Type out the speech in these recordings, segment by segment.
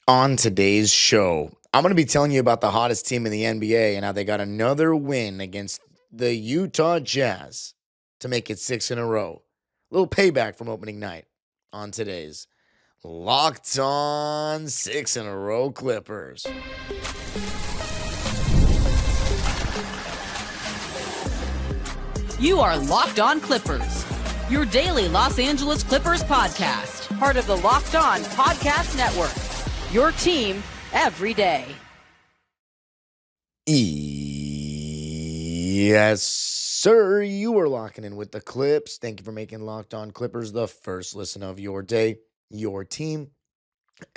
On today's show, I'm going to be telling you about the hottest team in the NBA and how they got another win against the Utah Jazz to make it 6 in a row. A little payback from opening night on today's Locked On 6 in a row Clippers. You are Locked On Clippers, your daily Los Angeles Clippers podcast, part of the Locked On Podcast Network. Your team every day. Yes, sir. You are locking in with the Clips. Thank you for making Locked On Clippers the first listen of your day, your team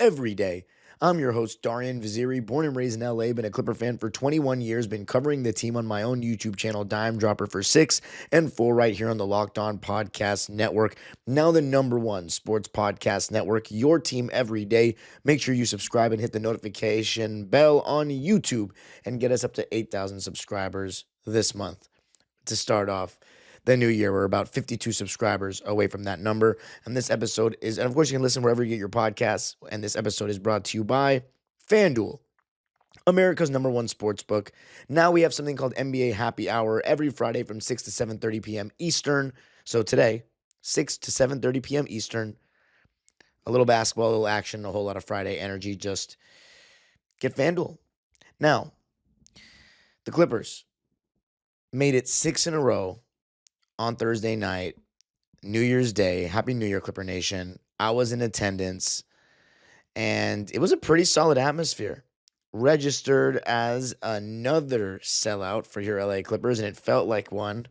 every day. I'm your host, Darian Vaziri, born and raised in LA, been a Clipper fan for 21 years, been covering the team on my own YouTube channel, Dime Dropper, for 6 and 4 right here on the Locked On Podcast Network. Now the #1 sports podcast network, your team every day. Make sure you subscribe and hit the notification bell on YouTube and get us up to 8,000 subscribers this month. To start off the new year, we're about 52 subscribers away from that number. And this episode is, and of course, you can listen wherever you get your podcasts. And this episode is brought to you by FanDuel, America's #1 sportsbook. Now we have something called NBA Happy Hour every Friday from 6 to 7:30 p.m. Eastern. So today, 6 to 7:30 p.m. Eastern, a little basketball, a little action, a whole lot of Friday energy. Just get FanDuel. Now, the Clippers made it 6 in a row on Thursday night, New Year's Day. Happy New Year, Clipper Nation. I was in attendance, and it was a pretty solid atmosphere. Registered as another sellout for your LA Clippers, and it felt like one.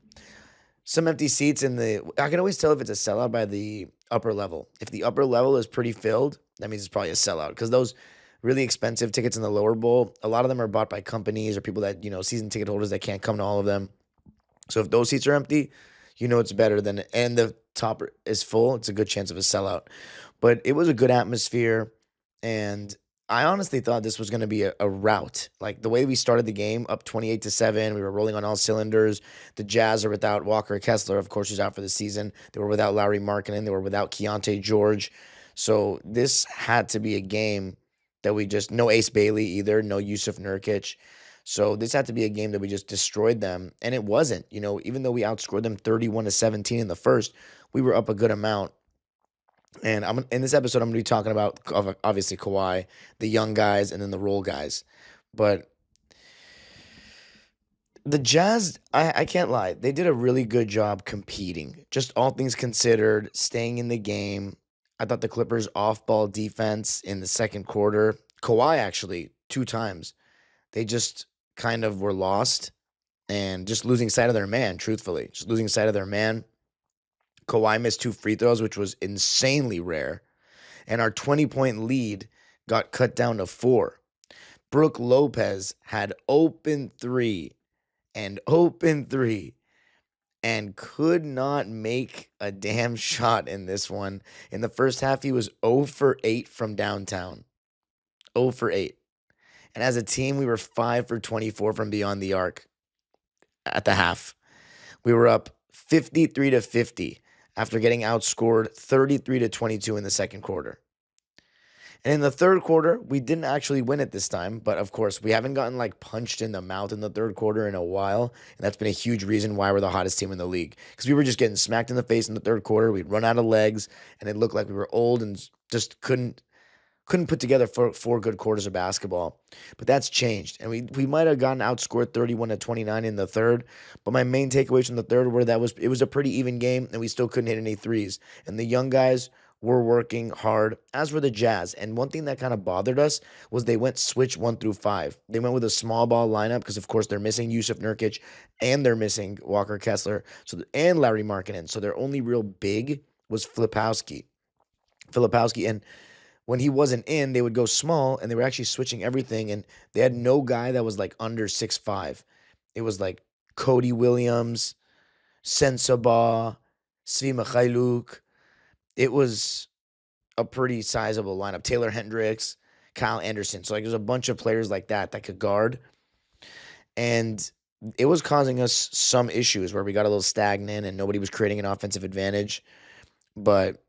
Some empty seats I can always tell if it's a sellout by the upper level. If the upper level is pretty filled, that means it's probably a sellout, because those really expensive tickets in the lower bowl, a lot of them are bought by companies or people that, season ticket holders that can't come to all of them. So if those seats are empty, it's better than, and the top is full, it's a good chance of a sellout. But it was a good atmosphere, and I honestly thought this was going to be a rout. Like the way we started the game, up 28-7, we were rolling on all cylinders. The Jazz are without Walker Kessler, of course, who's out for the season. They were without Lauri Markkanen. They were without Keontae George. So this had to be a game that no Ace Bailey either, no Yusuf Nurkic. So this had to be a game that we just destroyed them, and it wasn't. Even though we outscored them 31-17 in the first, we were up a good amount. And in this episode, I'm going to be talking about, obviously, Kawhi, the young guys, and then the role guys. But the Jazz, I can't lie, they did a really good job competing. Just all things considered, staying in the game. I thought the Clippers' off-ball defense in the second quarter, Kawhi actually, 2 times, they just kind of were lost and just losing sight of their man, truthfully. Just losing sight of their man. Kawhi missed 2 free throws, which was insanely rare. And our 20-point lead got cut down to 4. Brook Lopez had open 3 and could not make a damn shot in this one. In the first half, he was 0 for 8 from downtown. 0 for 8. And as a team, we were 5 for 24 from beyond the arc at the half. We were up 53-50 after getting outscored 33-22 in the second quarter. And in the third quarter, we didn't actually win it this time. But of course, we haven't gotten punched in the mouth in the third quarter in a while. And that's been a huge reason why we're the hottest team in the league. Because we were just getting smacked in the face in the third quarter. We'd run out of legs, and it looked like we were old and just couldn't put together 4 good quarters of basketball. But that's changed. And we might have gotten outscored 31-29 in the third. But my main takeaways from the third were that it was a pretty even game, and we still couldn't hit any threes. And the young guys were working hard, as were the Jazz. And one thing that kind of bothered us was they went switch 1 through 5. They went with a small ball lineup because, of course, they're missing Yusuf Nurkic and they're missing Walker Kessler and Lauri Markkanen. So their only real big was Filipowski. And when he wasn't in, they would go small, and they were actually switching everything, and they had no guy that was under 6'5". It was Cody Williams, Sensabaugh, Svi Mikhailuk. It was a pretty sizable lineup. Taylor Hendricks, Kyle Anderson. So there's a bunch of players like that could guard. And it was causing us some issues where we got a little stagnant and nobody was creating an offensive advantage. But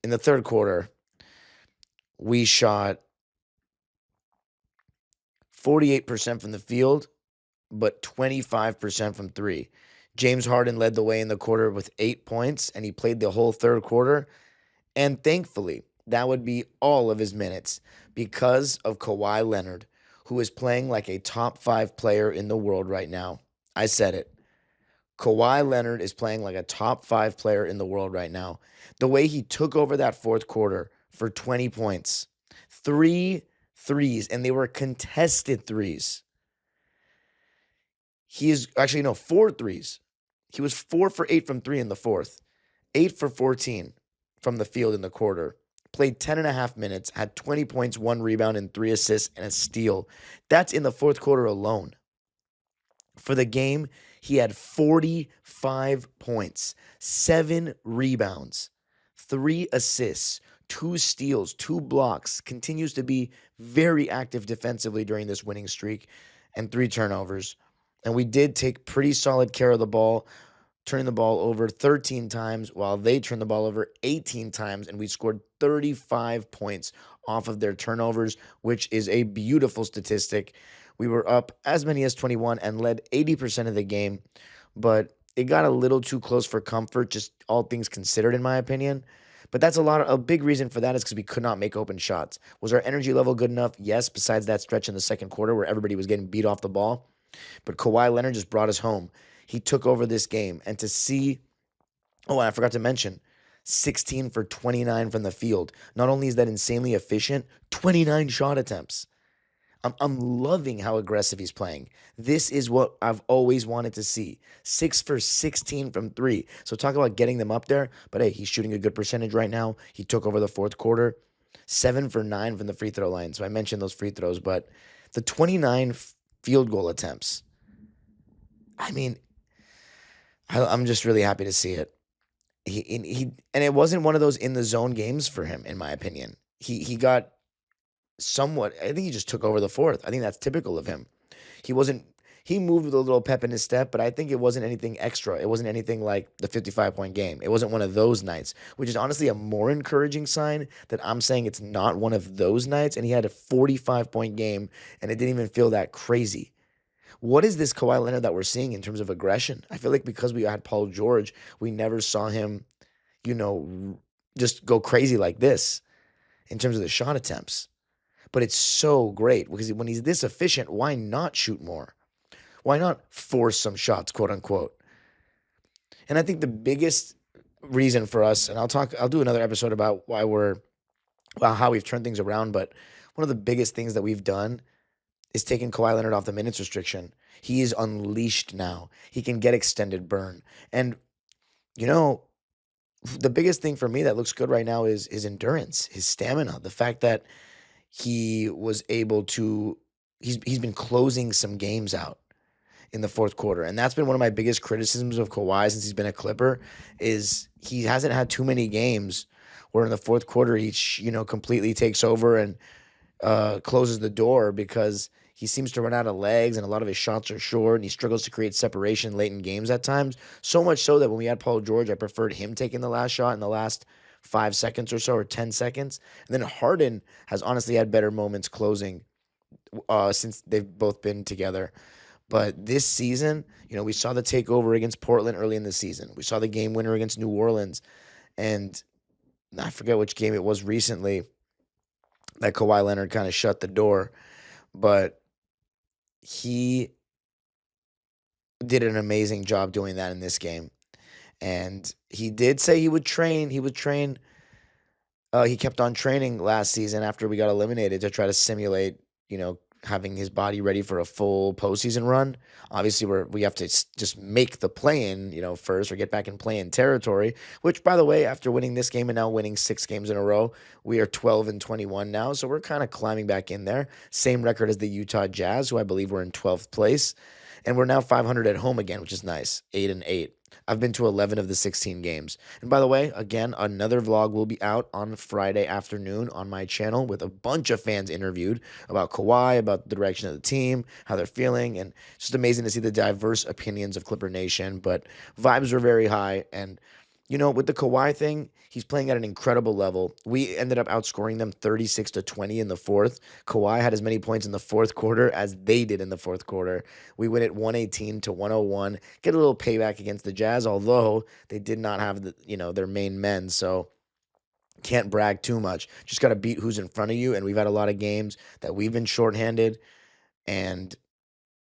in the third quarter, we shot 48% from the field, but 25% from three. James Harden led the way in the quarter with 8 points, and he played the whole third quarter. And thankfully, that would be all of his minutes because of Kawhi Leonard, who is playing like a top 5 player in the world right now. I said it. Kawhi Leonard is playing like a top 5 player in the world right now. The way he took over that fourth quarter for 20 points, 3 threes, and they were contested threes. He is actually, no, 4 threes. He was 4 for 8 from 3 in the fourth, 8 for 14 from the field in the quarter. Played 10 and a half minutes, had 20 points, 1 rebound, and 3 assists and a steal. That's in the fourth quarter alone. For the game, he had 45 points, 7 rebounds, 3 assists, 2 steals, 2 blocks. Continues to be very active defensively during this winning streak, and 3 turnovers. And we did take pretty solid care of the ball, turning the ball over 13 times while they turned the ball over 18 times, and we scored 35 points off of their turnovers, which is a beautiful statistic. We were up as many as 21 and led 80% of the game, but it got a little too close for comfort, just all things considered, in my opinion. But that's a big reason for that is because we could not make open shots. Was our energy level good enough? Yes, besides that stretch in the second quarter where everybody was getting beat off the ball. But Kawhi Leonard just brought us home. He took over this game. And to see, and I forgot to mention, 16 for 29 from the field. Not only is that insanely efficient, 29 shot attempts. I'm loving how aggressive he's playing. This is what I've always wanted to see. 6 for 16 from 3. So talk about getting them up there. But hey, he's shooting a good percentage right now. He took over the fourth quarter. 7 for 9 from the free throw line. So I mentioned those free throws, but the 29 field goal attempts. I mean, I'm just really happy to see it. And it wasn't one of those in the zone games for him, in my opinion. He got somewhat. I think he just took over the fourth. I think that's typical of him. He moved with a little pep in his step, but I think it wasn't anything extra. It wasn't anything like the 55-point game. It wasn't one of those nights, which is honestly a more encouraging sign that I'm saying it's not one of those nights. And he had a 45-point game, and it didn't even feel that crazy. What is this Kawhi Leonard that we're seeing in terms of aggression? I feel like because we had Paul George, we never saw him, just go crazy like this in terms of the shot attempts. But it's so great because when he's this efficient, why not shoot more? Why not force some shots, quote unquote? And I think the biggest reason for us, and I'll do another episode about how we've turned things around, but one of the biggest things that we've done is taking Kawhi Leonard off the minutes restriction. He is unleashed now. He can get extended burn. And, the biggest thing for me that looks good right now is his endurance, his stamina, the fact that he was able to, he's been closing some games out in the fourth quarter. And that's been one of my biggest criticisms of Kawhi since he's been a Clipper is he hasn't had too many games where in the fourth quarter he, completely takes over and closes the door because he seems to run out of legs and a lot of his shots are short and he struggles to create separation late in games at times. So much so that when we had Paul George, I preferred him taking the last shot in the last 5 seconds or so, or 10 seconds. And then Harden has honestly had better moments closing since they've both been together. But this season, we saw the takeover against Portland early in the season. We saw the game winner against New Orleans. And I forget which game it was recently that Kawhi Leonard kind of shut the door. But he did an amazing job doing that in this game. And he did say he would train. He kept on training last season after we got eliminated to try to simulate, having his body ready for a full postseason run. Obviously, we have to just make the play-in, first, or get back in play-in territory, which, by the way, after winning this game and now winning 6 games in a row, we are 12-21 now, so we're kind of climbing back in there. Same record as the Utah Jazz, who I believe were in 12th place, and we're now 500 at home again, which is nice, 8-8. I've been to 11 of the 16 games. And by the way, again, another vlog will be out on Friday afternoon on my channel with a bunch of fans interviewed about Kawhi, about the direction of the team, how they're feeling, and it's just amazing to see the diverse opinions of Clipper Nation. But vibes are very high, and With the Kawhi thing, he's playing at an incredible level. We ended up outscoring them 36-20 in the fourth. Kawhi had as many points in the fourth quarter as they did in the fourth quarter. We win it 118-101. Get a little payback against the Jazz, although they did not have their main men, so can't brag too much. Just got to beat who's in front of you, and we've had a lot of games that we've been shorthanded, and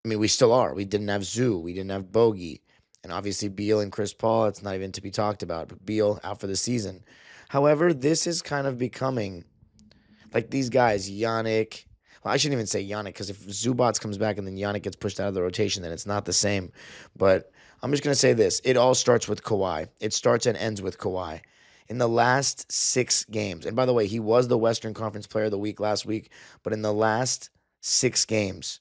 I mean, we still are. We didn't have Zoo. We didn't have Bogey. And obviously, Beal and Chris Paul, it's not even to be talked about. But Beal out for the season. However, this is kind of becoming like these guys, Yanic. Well, I shouldn't even say Yanic because if Zubats comes back and then Yanic gets pushed out of the rotation, then it's not the same. But I'm just going to say this. It all starts with Kawhi. It starts and ends with Kawhi. In the last 6 games, and by the way, he was the Western Conference Player of the Week last week, but in the last 6 games,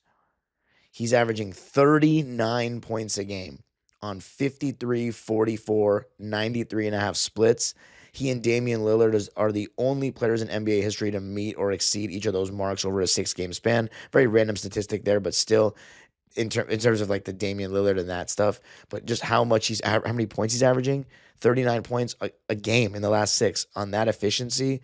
he's averaging 39 points a game on 53, 44, 93.5 splits. He and Damian Lillard are the only players in NBA history to meet or exceed each of those marks over a 6-game span. Very random statistic there, but still, in terms of like the Damian Lillard and that stuff, but just how many points he's averaging, 39 points a game in the last 6 on that efficiency.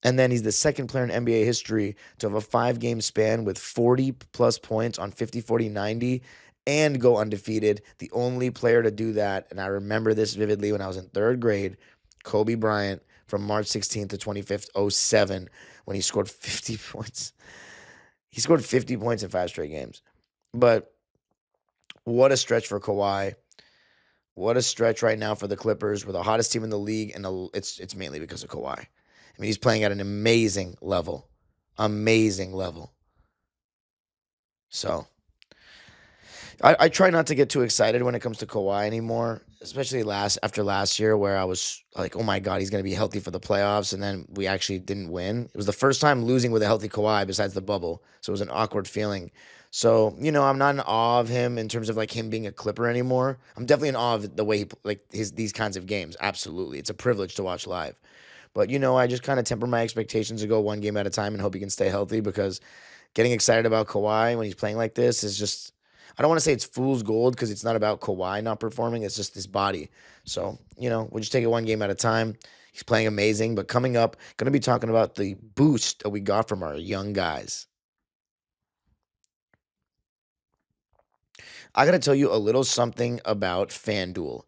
And then he's the second player in NBA history to have a 5-game span with 40-plus points on 50, 40, 90 and go undefeated. The only player to do that, and I remember this vividly when I was in 3rd grade, Kobe Bryant from March 16th to 25th, 07, when he scored 50 points. He scored 50 points in 5 straight games. But what a stretch for Kawhi. What a stretch right now for the Clippers. We're the hottest team in the league, and it's mainly because of Kawhi. I mean, he's playing at an amazing level. Amazing level. So, I try not to get too excited when it comes to Kawhi anymore, especially after last year where I was like, oh my God, he's going to be healthy for the playoffs, and then we actually didn't win. It was the first time losing with a healthy Kawhi besides the bubble, so it was an awkward feeling. So, I'm not in awe of him in terms of like him being a Clipper anymore. I'm definitely in awe of the way these kinds of games. Absolutely. It's a privilege to watch live. But, I just kind of temper my expectations to go one game at a time and hope he can stay healthy, because getting excited about Kawhi when he's playing like this is just, I don't want to say it's fool's gold because it's not about Kawhi not performing. It's just his body. So, we'll just take it one game at a time. He's playing amazing. But coming up, going to be talking about the boost that we got from our young guys. I got to tell you a little something about FanDuel.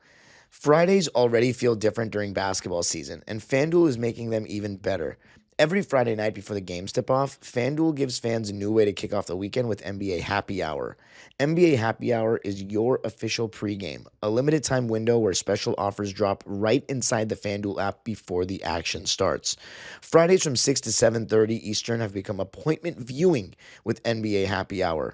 Fridays already feel different during basketball season, and FanDuel is making them even better. Every Friday night before the games tip off, FanDuel gives fans a new way to kick off the weekend with NBA Happy Hour. NBA Happy Hour is your official pregame, a limited time window where special offers drop right inside the FanDuel app before the action starts. Fridays from 6 to 7:30 Eastern have become appointment viewing with NBA Happy Hour.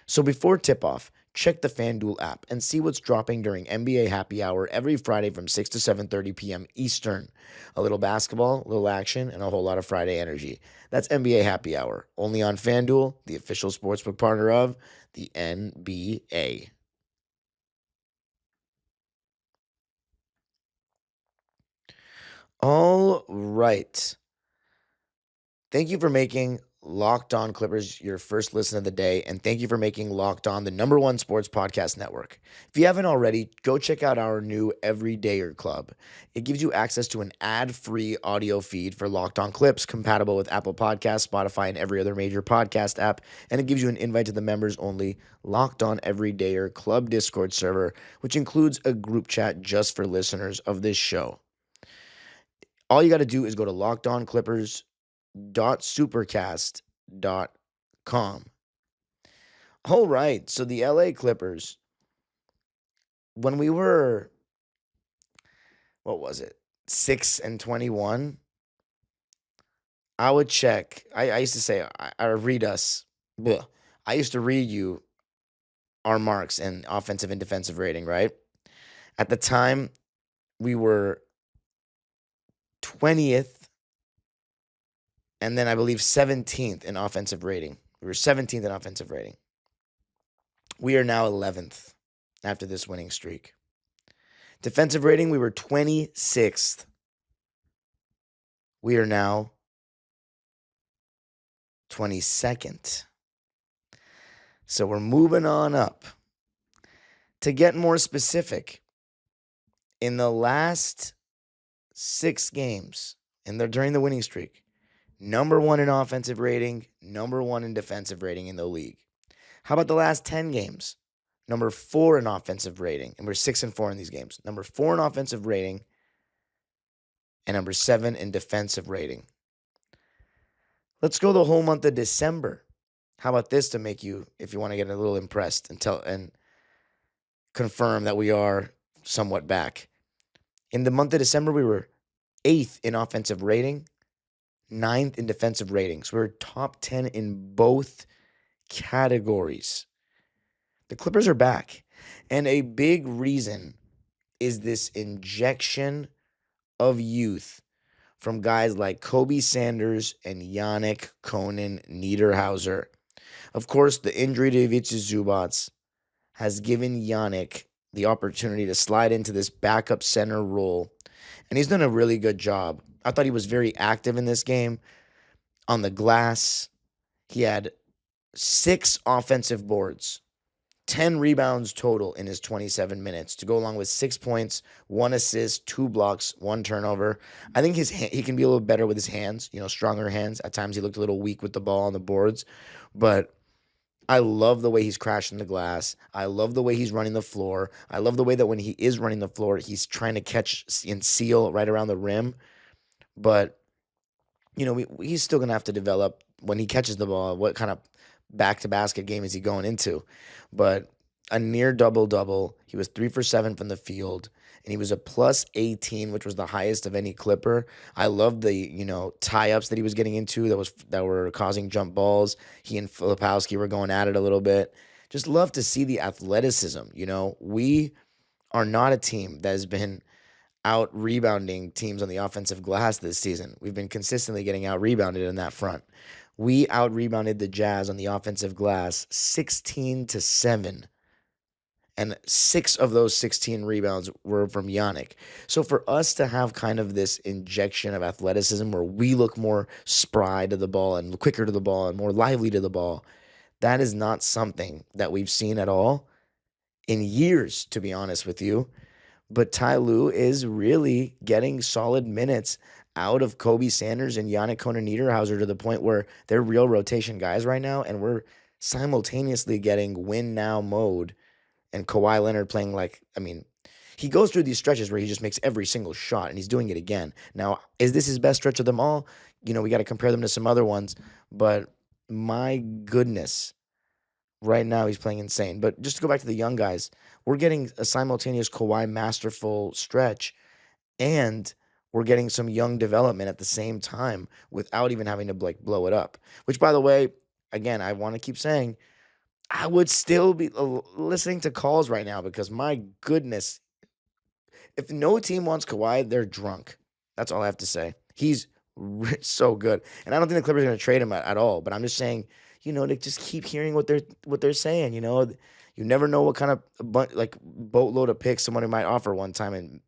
So before tip-off, check the FanDuel app and see what's dropping during NBA Happy Hour every Friday from 6 to 7:30 p.m. Eastern. A little basketball, a little action, and a whole lot of Friday energy. That's NBA Happy Hour, only on FanDuel, the official sportsbook partner of the NBA. All right. Thank you for making Locked On Clippers your first listen of the day, and thank you for making Locked On the #1 sports podcast network. If you haven't already, go check out our new Everydayer Club. It gives you access to an ad-free audio feed for Locked On Clips compatible with Apple Podcasts, Spotify, and every other major podcast app, and it gives you an invite to the members-only Locked On Everydayer Club Discord server, which includes a group chat just for listeners of this show. All you got to do is go to lockedOnClippers.supercast.com. All right, so the LA Clippers, when we were, 6-21, I would check. I used to say, I read us. Bleh. I used to read you our marks and offensive and defensive rating, right? At the time, we were 20th, and then I believe 17th in offensive rating. We were 17th in offensive rating. We are now 11th after this winning streak. Defensive rating, we were 26th. We are now 22nd. So we're moving on up. To get more specific, In the last 6 games, and they're during the winning streak, number 1 in offensive rating, number 1 in defensive rating in the league. How about the last 10 games? Number 4 in offensive rating, and we're 6-4 in these games. Number 4 in offensive rating, and number 7 in defensive rating. Let's go the whole month of December. How about this to make you, if you want to get a little impressed and confirm that we are somewhat back. In the month of December, we were 8th in offensive rating, 9th in defensive ratings. We were top 10 in both categories. The Clippers are back. And a big reason is this injection of youth from guys like Kobe Sanders and Yanic, Konan, Niederhauser. Of course, the injury to Ivica Zubac has given Yanic the opportunity to slide into this backup center role, and he's done a really good job. I thought he was very active in this game. On the glass, he had 6 offensive boards, 10 rebounds total in his 27 minutes to go along with 6 points, 1 assist, 2 blocks, 1 turnover. I think he can be a little better with his hands, stronger hands. At times he looked a little weak with the ball on the boards, but I love the way he's crashing the glass. I love the way he's running the floor. I love the way that when he is running the floor, he's trying to catch and seal right around the rim. But, he's still going to have to develop when he catches the ball. What kind of back-to-basket game is he going into? But a near double-double. He was 3 for 7 from the field, and he was a plus 18, which was the highest of any Clipper. I love the, tie-ups that he was getting into that were causing jump balls. He and Filipowski were going at it a little bit. Just love to see the athleticism, We are not a team that has been out-rebounding teams on the offensive glass this season. We've been consistently getting out-rebounded in that front. We out-rebounded the Jazz on the offensive glass 16-7. And 6 of those 16 rebounds were from Yanic. So for us to have kind of this injection of athleticism where we look more spry to the ball and quicker to the ball and more lively to the ball, that is not something that we've seen at all in years, to be honest with you. But Ty Lue is really getting solid minutes out of Kobe Sanders and Yanic Konan Niederhauser to the point where they're real rotation guys right now, and we're simultaneously getting win now mode. And Kawhi Leonard playing he goes through these stretches where he just makes every single shot, and he's doing it again. Now, is this his best stretch of them all? We got to compare them to some other ones, but my goodness, right now he's playing insane. But just to go back to the young guys, we're getting a simultaneous Kawhi masterful stretch, and we're getting some young development at the same time without even having to blow it up. Which, by the way, again, I want to keep saying, I would still be listening to calls right now because, my goodness, if no team wants Kawhi, they're drunk. That's all I have to say. He's so good. And I don't think the Clippers are going to trade him at all. But I'm just saying, to just keep hearing what they're saying. You never know what kind of boatload of picks somebody might offer one time. And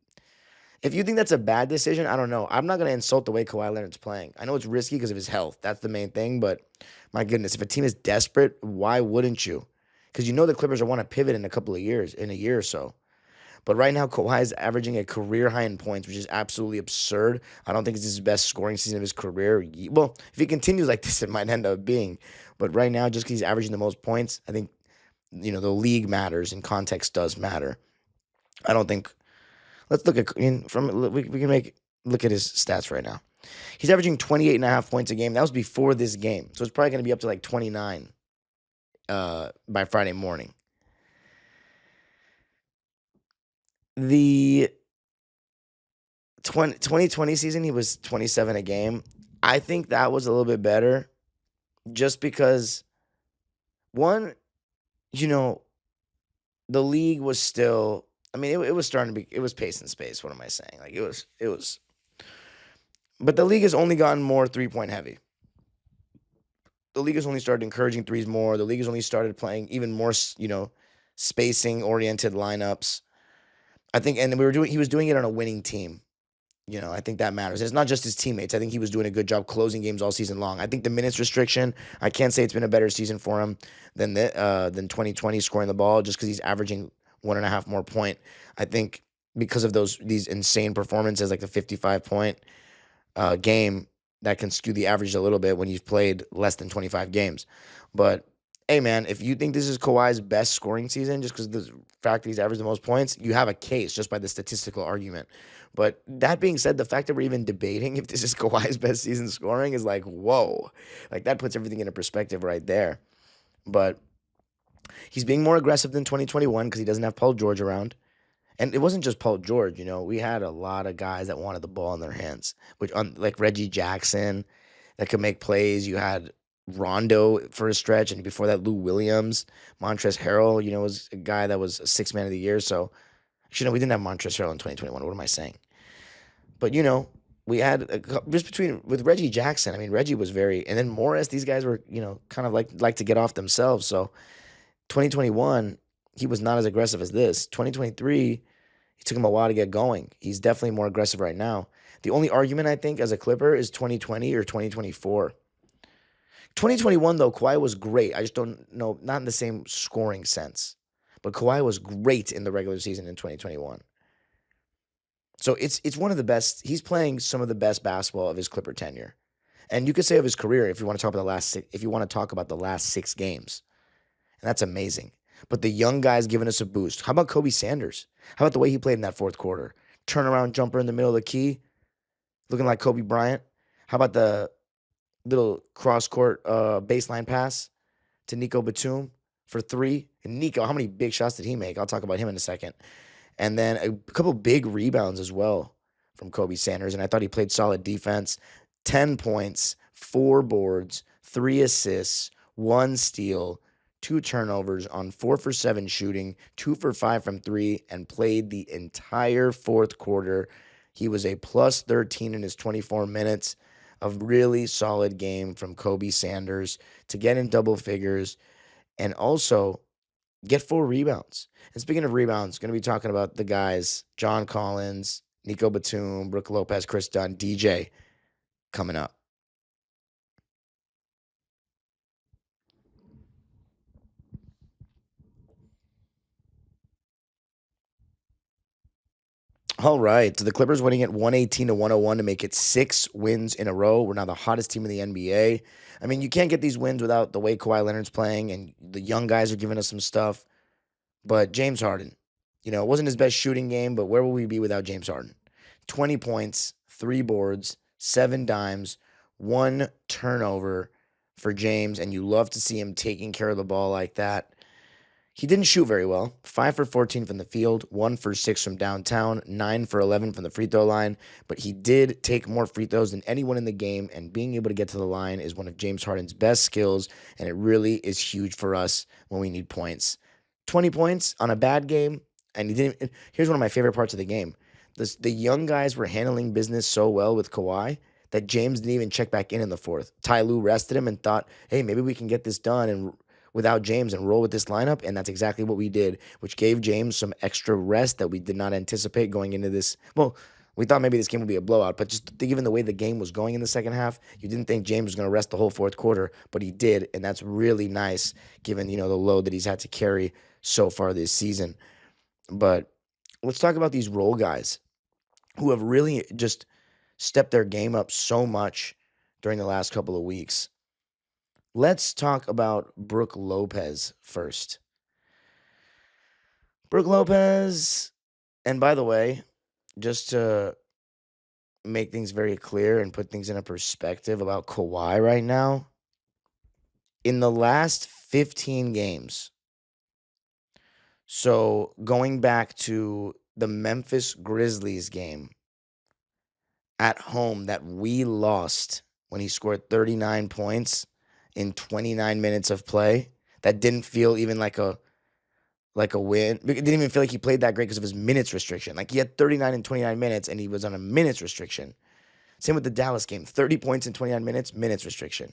if you think that's a bad decision, I don't know. I'm not going to insult the way Kawhi Leonard's playing. I know it's risky because of his health. That's the main thing. But my goodness, if a team is desperate, why wouldn't you? Because the Clippers want to pivot in a year or so. But right now, Kawhi is averaging a career high in points, which is absolutely absurd. I don't think it's his best scoring season of his career. Well, if he continues like this, it might end up being. But right now, just because he's averaging the most points, I think, the league matters and context does matter. I don't think. Let's look at we can look at his stats right now. He's averaging 28.5 points a game. That was before this game, so it's probably going to be up to 29 by Friday morning. The 2020 season, he was 27 a game. I think that was a little bit better, just because one, the league was still. It was starting to be. It was pace and space. What am I saying? It was. But the league has only gotten more 3-point heavy. The league has only started encouraging threes more. The league has only started playing even more, spacing oriented lineups. I think, and he was doing it on a winning team. I think that matters. It's not just his teammates. I think he was doing a good job closing games all season long. I think the minutes restriction, I can't say it's been a better season for him than 2020 scoring the ball, just because he's averaging 1.5 more point. I think, because of these insane performances, like the 55-point game that can skew the average a little bit when you've played less than 25 games. But hey, man, if you think this is Kawhi's best scoring season just because of the fact that he's averaged the most points, you have a case just by the statistical argument. But that being said, the fact that we're even debating if this is Kawhi's best season scoring is like, whoa. Like, that puts everything into perspective right there. But he's being more aggressive than 2021 because he doesn't have Paul George around. And it wasn't just Paul George, we had a lot of guys that wanted the ball in their hands, like Reggie Jackson that could make plays. You had Rondo for a stretch, and before that, Lou Williams. Montrezl Harrell, was a guy that was a sixth man of the year. So, actually, no, we didn't have Montrezl Harrell in 2021. What am I saying? But, we had just with Reggie Jackson. I mean, Reggie was and then Morris, these guys were, kind of like to get off themselves. So, 2021, he was not as aggressive as this. 2023, it took him a while to get going. He's definitely more aggressive right now. The only argument I think as a Clipper is 2020 or 2024. 2021, though, Kawhi was great. I just don't know, not in the same scoring sense. But Kawhi was great in the regular season in 2021. So it's one of the best. He's playing some of the best basketball of his Clipper tenure. And you could say of his career if you want to talk about the last 6 games. And that's amazing. But the young guy's giving us a boost. How about Kobe Sanders? How about the way he played in that fourth quarter? Turnaround jumper in the middle of the key, looking like Kobe Bryant. How about the little cross-court baseline pass to Nico Batum for 3? And Nico, how many big shots did he make? I'll talk about him in a second. And then a couple big rebounds as well from Kobe Sanders. And I thought he played solid defense. 10 points, 4 boards, 3 assists, 1 steal, 2 turnovers on 4 for 7 shooting, 2 for 5 from 3, and played the entire fourth quarter. He was a plus 13 in his 24 minutes. A really solid game from Kobe Sanders to get in double figures and also get 4 rebounds. And speaking of rebounds, going to be talking about the guys, John Collins, Nico Batum, Brook Lopez, Chris Dunn, DJ coming up. All right, so the Clippers winning at 118-101 to make it 6 wins in a row. We're now the hottest team in the NBA. I mean, you can't get these wins without the way Kawhi Leonard's playing, and the young guys are giving us some stuff. But James Harden, it wasn't his best shooting game, but where will we be without James Harden? 20 points, 3 boards, 7 dimes, 1 turnover for James, and you love to see him taking care of the ball like that. He didn't shoot very well. 5 for 14 from the field, 1 for 6 from downtown, 9 for 11 from the free throw line. But he did take more free throws than anyone in the game, and being able to get to the line is one of James Harden's best skills, and it really is huge for us when we need points. 20 points on a bad game, and he didn't. Here's one of my favorite parts of the game. The young guys were handling business so well with Kawhi that James didn't even check back in the fourth. Ty Lue rested him and thought, hey, maybe we can get this done and without James and roll with this lineup, and that's exactly what we did, which gave James some extra rest that we did not anticipate going into this. Well, we thought maybe this game would be a blowout, but just given the way the game was going in the second half, you didn't think James was going to rest the whole fourth quarter, but he did, and that's really nice given, the load that he's had to carry so far this season. But let's talk about these role guys who have really just stepped their game up so much during the last couple of weeks. Let's talk about Brook Lopez first. Brook Lopez, and by the way, just to make things very clear and put things in a perspective about Kawhi right now, in the last 15 games, so going back to the Memphis Grizzlies game at home that we lost when he scored 39 points in 29 minutes of play, that didn't feel even like a win. It didn't even feel like he played that great because of his minutes restriction. Like, he had 39 in 29 minutes, and he was on a minutes restriction. Same with the Dallas game. 30 points in 29 minutes restriction.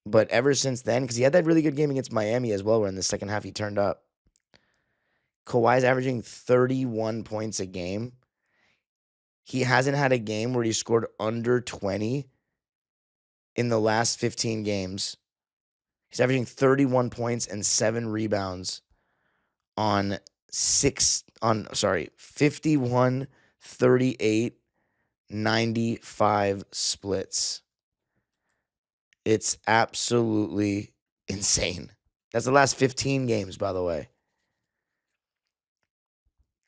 But ever since then, because he had that really good game against Miami as well, where in the second half he turned up, Kawhi's averaging 31 points a game. He hasn't had a game where he scored under 20 in the last 15 games. He's averaging 31 points and 7 rebounds on 51, 38, 95 splits. It's absolutely insane. That's the last 15 games, by the way.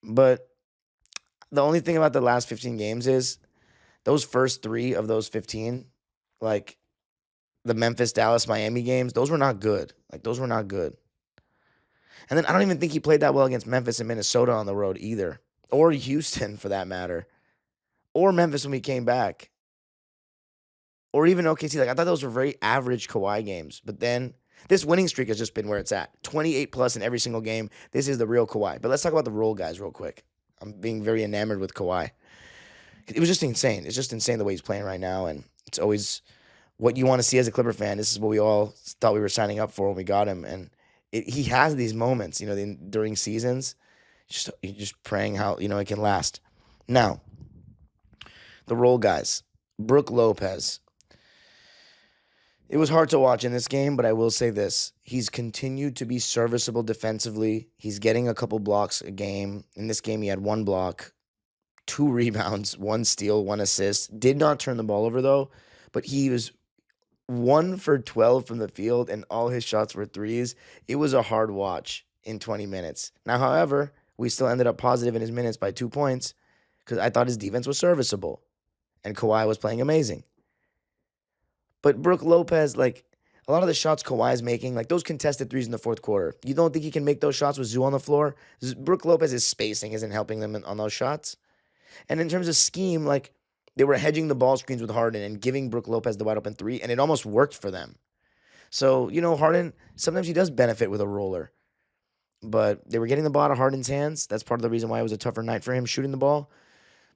But the only thing about the last 15 games is those first 3 of those 15, like the Memphis, Dallas, Miami games, those were not good. Those were not good. And then I don't even think he played that well against Memphis and Minnesota on the road either, or Houston for that matter, or Memphis when we came back, or even OKC. I thought those were very average Kawhi games. But then this winning streak has just been where it's at. 28 plus in every single game. This is the real Kawhi. But let's talk about the role guys real quick. I'm being very enamored with Kawhi. It was just insane. It's just insane the way he's playing right now. And it's always what you want to see as a Clipper fan. This is what we all thought we were signing up for when we got him. And he has these moments, during seasons. You're just praying how, it can last. Now, the role guys. Brook Lopez. It was hard to watch in this game, but I will say this. He's continued to be serviceable defensively. He's getting a couple blocks a game. In this game, he had 1 block, 2 rebounds, 1 steal, 1 assist. Did not turn the ball over, though, but he was 1 for 12 from the field, and all his shots were threes. It was a hard watch in 20 minutes. Now, however, we still ended up positive in his minutes by 2 points because I thought his defense was serviceable, and Kawhi was playing amazing. But Brook Lopez, a lot of the shots Kawhi's making, those contested threes in the fourth quarter, you don't think he can make those shots with Zoo on the floor? Brook Lopez's spacing isn't helping them on those shots. And in terms of scheme, they were hedging the ball screens with Harden and giving Brook Lopez the wide open 3, and it almost worked for them. So, Harden, sometimes he does benefit with a roller. But they were getting the ball out of Harden's hands. That's part of the reason why it was a tougher night for him shooting the ball.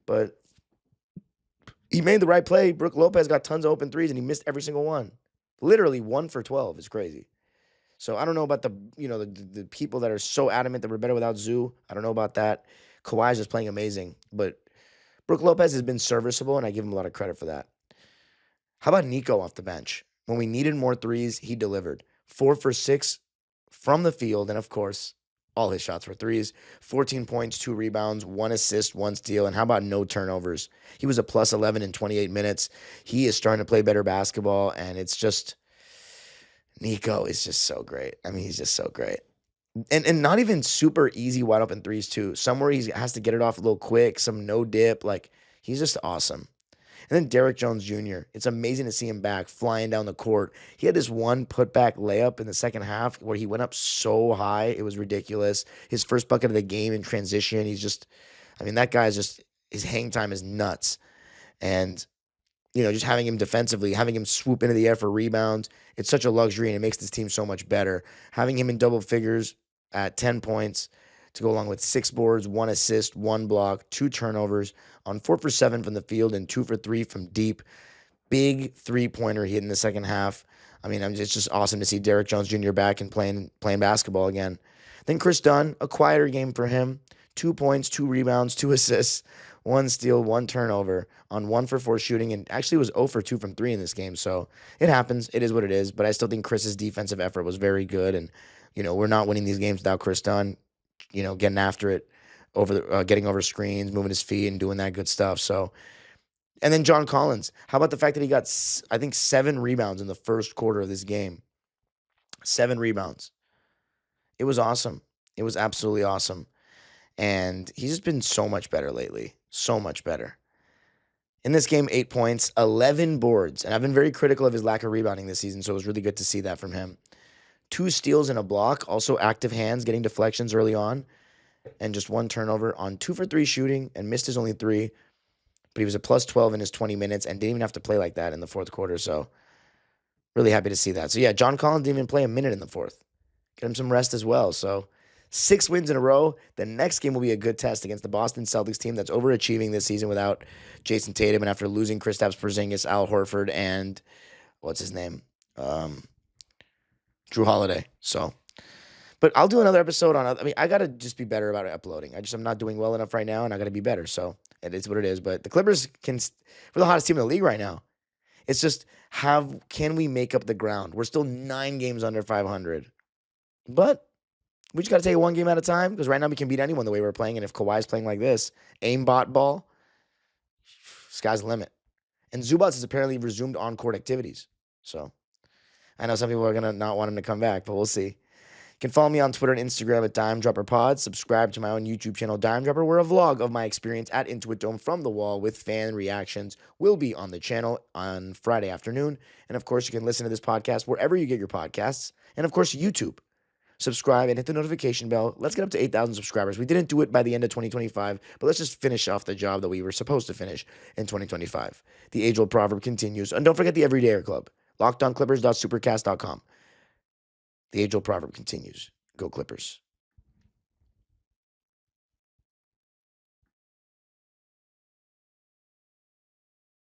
But he made the right play. Brook Lopez got tons of open threes, and he missed every single one. Literally 1 for 12 is crazy. So I don't know about the people that are so adamant that we're better without Zoo. I don't know about that. Kawhi's just playing amazing. But Brook Lopez has been serviceable, and I give him a lot of credit for that. How about Nico off the bench? When we needed more threes, he delivered. 4 for 6 from the field, and of course, all his shots were threes. 14 points, 2 rebounds, 1 assist, 1 steal, and how about no turnovers? He was a plus 11 in 28 minutes. He is starting to play better basketball, and it's just Nico is just so great. I mean, he's just so great. And not even super easy wide open threes, too. Somewhere he has to get it off a little quick, some no dip. He's just awesome. And then Derrick Jones Jr. It's amazing to see him back, flying down the court. He had this one putback layup in the second half where he went up so high. It was ridiculous. His first bucket of the game in transition. That guy's just, his hang time is nuts. And, just having him defensively, having him swoop into the air for rebounds, it's such a luxury, and it makes this team so much better. Having him in double figures at 10 points to go along with 6 boards, 1 assist, 1 block, 2 turnovers, on 4 for 7 from the field and 2 for 3 from deep. Big 3-pointer hit in the second half. It's just awesome to see Derrick Jones Jr. back and playing basketball again. Then Chris Dunn, a quieter game for him. 2 points, 2 rebounds, 2 assists, 1 steal, 1 turnover on 1 for 4 shooting, and actually was 0 for 2 from 3 in this game. So it happens. It is what it is. But I still think Chris's defensive effort was very good. And, we're not winning these games without Chris Dunn, getting after it, getting over screens, moving his feet, and doing that good stuff. So, and then John Collins. How about the fact that he got, I think, 7 rebounds in the first quarter of this game? 7 rebounds. It was awesome. It was absolutely awesome. And he's just been so much better lately. So much better. In this game, 8 points, 11 boards. And I've been very critical of his lack of rebounding this season, so it was really good to see that from him. 2 steals and a block, also active hands, getting deflections early on, and just 1 turnover on 2 for 3 shooting, and missed his only 3. But he was a plus 12 in his 20 minutes and didn't even have to play like that in the fourth quarter, so really happy to see that. So yeah, John Collins didn't even play a minute in the fourth. Get him some rest as well, so 6 wins in a row. The next game will be a good test against the Boston Celtics team that's overachieving this season without Jason Tatum, and after losing Kristaps Porzingis, Al Horford, and what's his name? Drew Holiday. So, but I'll do another episode on, I got to just be better about uploading. I'm not doing well enough right now, and I got to be better. So it is what it is. But the Clippers we're the hottest team in the league right now. It's just, can we make up the ground? We're still 9 games under 500. But We just got to take it one game at a time because right now we can beat anyone the way we're playing. And if Kawhi's playing like this, aimbot ball, sky's the limit. And Zubats has apparently resumed on-court activities. So I know some people are going to not want him to come back, but we'll see. You can follow me on Twitter and Instagram at DimeDropperPod. Subscribe to my own YouTube channel, Dime Dropper, where a vlog of my experience at Intuit Dome from the wall with fan reactions will be on the channel on Friday afternoon. And, of course, you can listen to this podcast wherever you get your podcasts. And, of course, YouTube. Subscribe and hit the notification bell. Let's get up to 8,000 subscribers. We didn't do it by the end of 2025, but let's just finish off the job that we were supposed to finish in 2025. The age-old proverb continues. And don't forget the Everydayer Club. LockedOnClippers.supercast.com. The age-old proverb continues. Go Clippers.